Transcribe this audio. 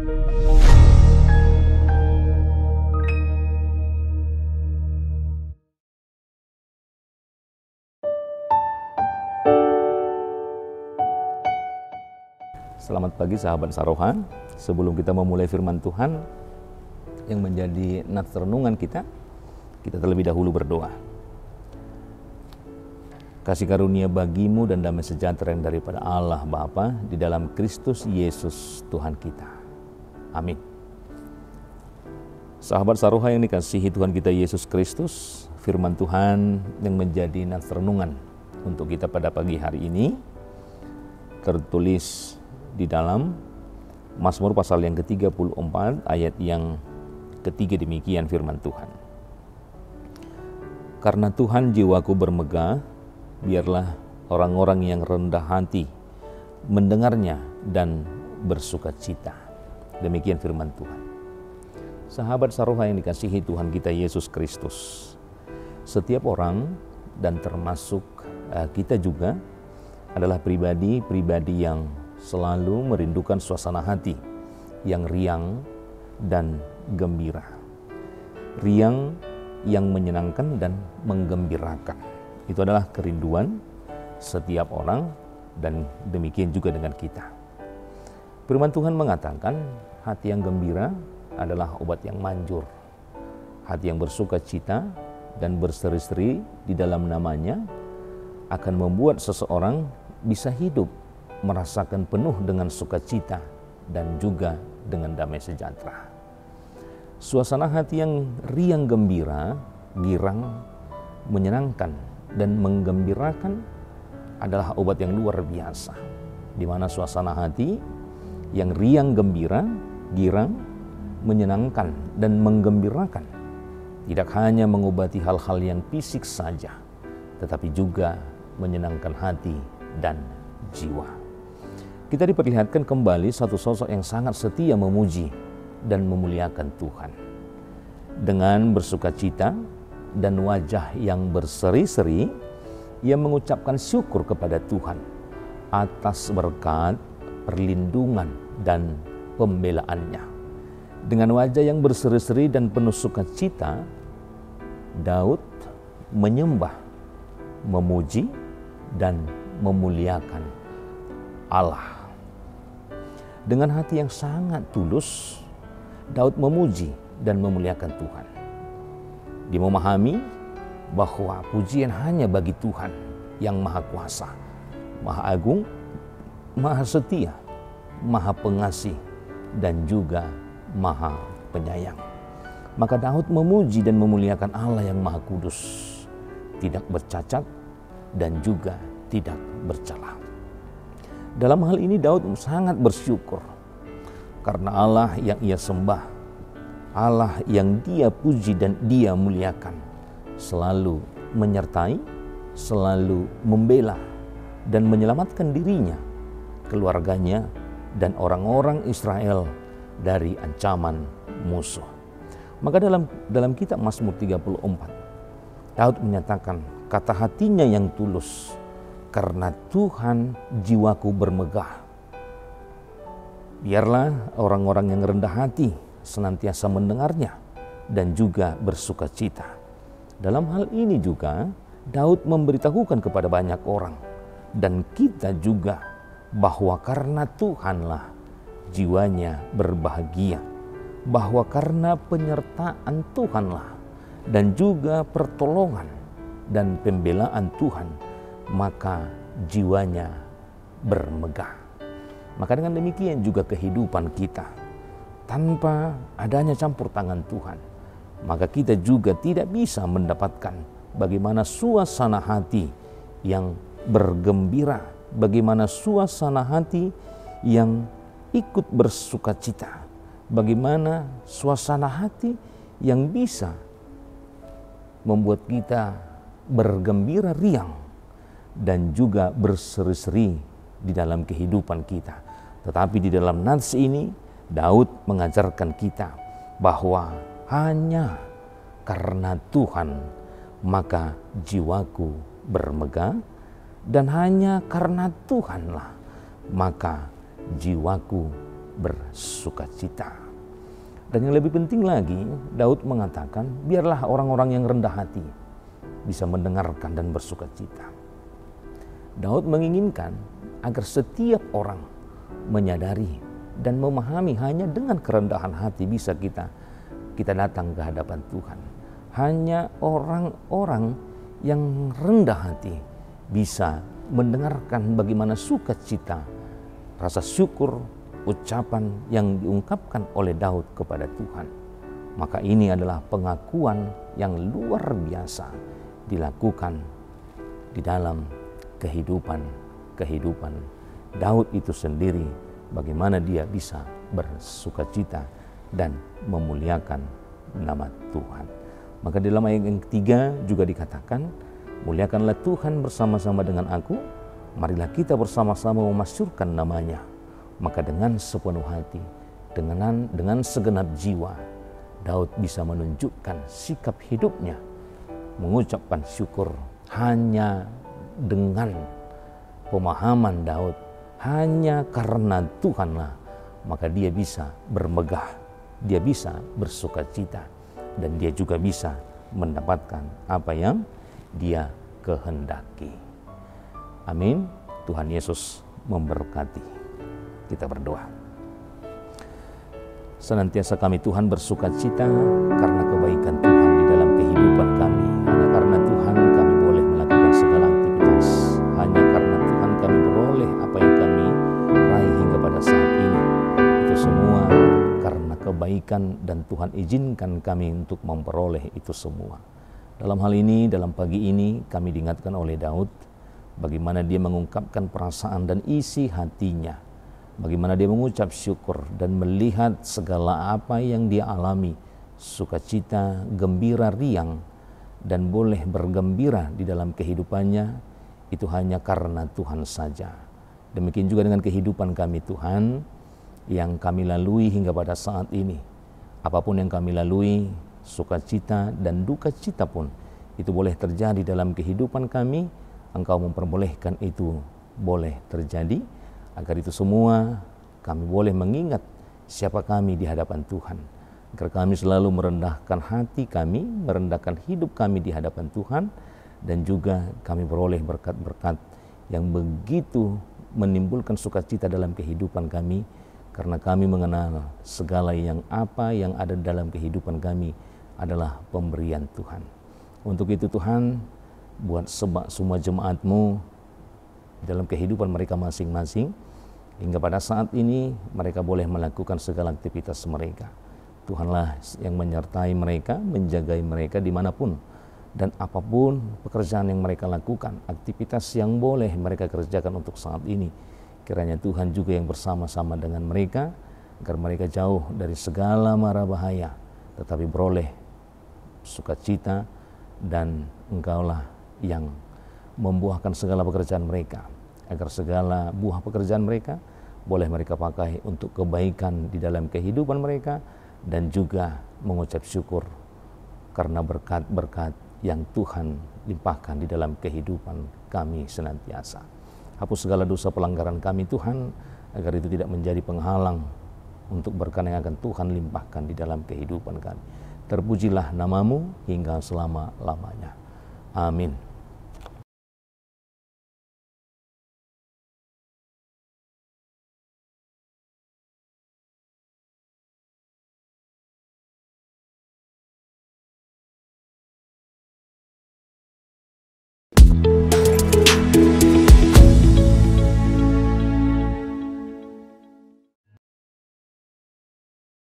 Selamat pagi sahabat Saroha. Sebelum kita memulai firman Tuhan yang menjadi nats renungan kita terlebih dahulu berdoa. Kasih karunia bagimu dan damai sejahtera yang daripada Allah Bapa di dalam Kristus Yesus Tuhan kita. Amin. Sahabat Saroha yang dikasihi Tuhan kita Yesus Kristus, firman Tuhan yang menjadi nats renungan untuk kita pada pagi hari ini tertulis di dalam Mazmur pasal yang ke-34 ayat yang ketiga, demikian firman Tuhan. Karena Tuhan jiwaku bermegah, biarlah orang-orang yang rendah hati mendengarnya dan bersukacita. Demikian firman Tuhan. Sahabat Saroha yang dikasihi Tuhan kita Yesus Kristus, setiap orang dan termasuk kita juga adalah pribadi-pribadi yang selalu merindukan suasana hati yang riang dan gembira. Riang yang menyenangkan dan menggembirakan. Itu adalah kerinduan setiap orang dan demikian juga dengan kita. Firman Tuhan mengatakan hati yang gembira adalah obat yang manjur. Hati yang bersuka cita dan berseri-seri di dalam namanya akan membuat seseorang bisa hidup merasakan penuh dengan sukacita dan juga dengan damai sejahtera. Suasana hati yang riang gembira, girang, menyenangkan dan menggembirakan adalah obat yang luar biasa. Di mana suasana hati yang riang gembira, girang, menyenangkan dan menggembirakan tidak hanya mengobati hal-hal yang fisik saja, tetapi juga menyenangkan hati dan jiwa. Kita diperlihatkan kembali satu sosok yang sangat setia memuji dan memuliakan Tuhan. Dengan bersukacita dan wajah yang berseri-seri, ia mengucapkan syukur kepada Tuhan atas berkat, perlindungan, dan pembelaannya. Dengan wajah yang berseri-seri dan penuh sukacita, Daud menyembah, memuji, dan memuliakan Allah. Dengan hati yang sangat tulus, Daud memuji dan memuliakan Tuhan. Dia memahami bahwa pujian hanya bagi Tuhan yang Maha Kuasa, Maha Agung, Maha Setia, Maha Pengasih, dan juga Maha Penyayang. Maka Daud memuji dan memuliakan Allah yang Maha Kudus, tidak bercacat dan juga tidak bercela. Dalam hal ini Daud sangat bersyukur karena Allah yang ia sembah, Allah yang dia puji dan dia muliakan, selalu menyertai, selalu membela dan menyelamatkan dirinya, keluarganya, dan orang-orang Israel dari ancaman musuh. Maka dalam kitab Mazmur 34, Daud menyatakan kata hatinya yang tulus, karena Tuhan jiwaku bermegah. Biarlah orang-orang yang rendah hati senantiasa mendengarnya dan juga bersukacita. Dalam hal ini juga Daud memberitahukan kepada banyak orang dan kita juga bahwa karena Tuhanlah jiwanya berbahagia, bahwa karena penyertaan Tuhanlah dan juga pertolongan dan pembelaan Tuhan, maka jiwanya bermegah. Maka dengan demikian juga kehidupan kita, tanpa adanya campur tangan Tuhan, maka kita juga tidak bisa mendapatkan bagaimana suasana hati yang bergembira, bagaimana suasana hati yang ikut bersukacita, bagaimana suasana hati yang bisa membuat kita bergembira riang dan juga berseri-seri di dalam kehidupan kita. Tetapi di dalam nats ini Daud mengajarkan kita bahwa hanya karena Tuhan maka jiwaku bermegah, dan hanya karena Tuhanlah maka jiwaku bersukacita. Dan yang lebih penting lagi, Daud mengatakan, biarlah orang-orang yang rendah hati bisa mendengarkan dan bersukacita. Daud menginginkan agar setiap orang menyadari dan memahami hanya dengan kerendahan hati bisa kita datang ke hadapan Tuhan. Hanya orang-orang yang rendah hati bisa mendengarkan bagaimana sukacita, rasa syukur, ucapan yang diungkapkan oleh Daud kepada Tuhan. Maka ini adalah pengakuan yang luar biasa dilakukan di dalam kehidupan Daud itu sendiri, bagaimana dia bisa bersukacita dan memuliakan nama Tuhan. Maka di dalam ayat yang ketiga juga dikatakan, muliakanlah Tuhan bersama-sama dengan aku, marilah kita bersama-sama memasyurkan namanya. Maka dengan sepenuh hati, dengan segenap jiwa, Daud bisa menunjukkan sikap hidupnya, mengucapkan syukur hanya dengan pemahaman Daud, hanya karena Tuhanlah, maka dia bisa bermegah, dia bisa bersukacita, dan dia juga bisa mendapatkan apa yang dia kehendaki. Amin. Tuhan Yesus memberkati. Kita berdoa. Senantiasa kami Tuhan bersukacita karena kebaikan Tuhan di dalam kehidupan kami. Hanya karena Tuhan kami boleh melakukan segala aktivitas. Hanya karena Tuhan kami beroleh apa yang kami raih hingga pada saat ini. Itu semua karena kebaikan dan Tuhan izinkan kami untuk memperoleh itu semua. Dalam hal ini, dalam pagi ini kami diingatkan oleh Daud bagaimana dia mengungkapkan perasaan dan isi hatinya. Bagaimana dia mengucap syukur dan melihat segala apa yang dia alami, sukacita, gembira, riang, dan boleh bergembira di dalam kehidupannya, itu hanya karena Tuhan saja. Demikian juga dengan kehidupan kami Tuhan, yang kami lalui hingga pada saat ini. Apapun yang kami lalui, sukacita dan duka cita pun, itu boleh terjadi dalam kehidupan kami, Engkau memperbolehkan itu boleh terjadi, agar itu semua kami boleh mengingat siapa kami di hadapan Tuhan. Agar kami selalu merendahkan hati kami, merendahkan hidup kami di hadapan Tuhan, dan juga kami beroleh berkat-berkat yang begitu menimbulkan sukacita dalam kehidupan kami, karena kami mengenal segala yang ada dalam kehidupan kami adalah pemberian Tuhan. Untuk itu Tuhan, buat semua jemaat-Mu dalam kehidupan mereka masing-masing, hingga pada saat ini mereka boleh melakukan segala aktivitas mereka. Tuhanlah yang menyertai mereka, menjagai mereka dimanapun dan apapun pekerjaan yang mereka lakukan, aktivitas yang boleh mereka kerjakan untuk saat ini. Kiranya Tuhan juga yang bersama-sama dengan mereka, agar mereka jauh dari segala mara bahaya, tetapi beroleh sukacita, dan Engkaulah yang membuahkan segala pekerjaan mereka, agar segala buah pekerjaan mereka boleh mereka pakai untuk kebaikan di dalam kehidupan mereka, dan juga mengucap syukur karena berkat-berkat yang Tuhan limpahkan di dalam kehidupan kami senantiasa. Hapus segala dosa pelanggaran kami Tuhan, agar itu tidak menjadi penghalang untuk berkat yang akan Tuhan limpahkan di dalam kehidupan kami. Terpujilah nama-Mu hingga selama-lamanya. Amin.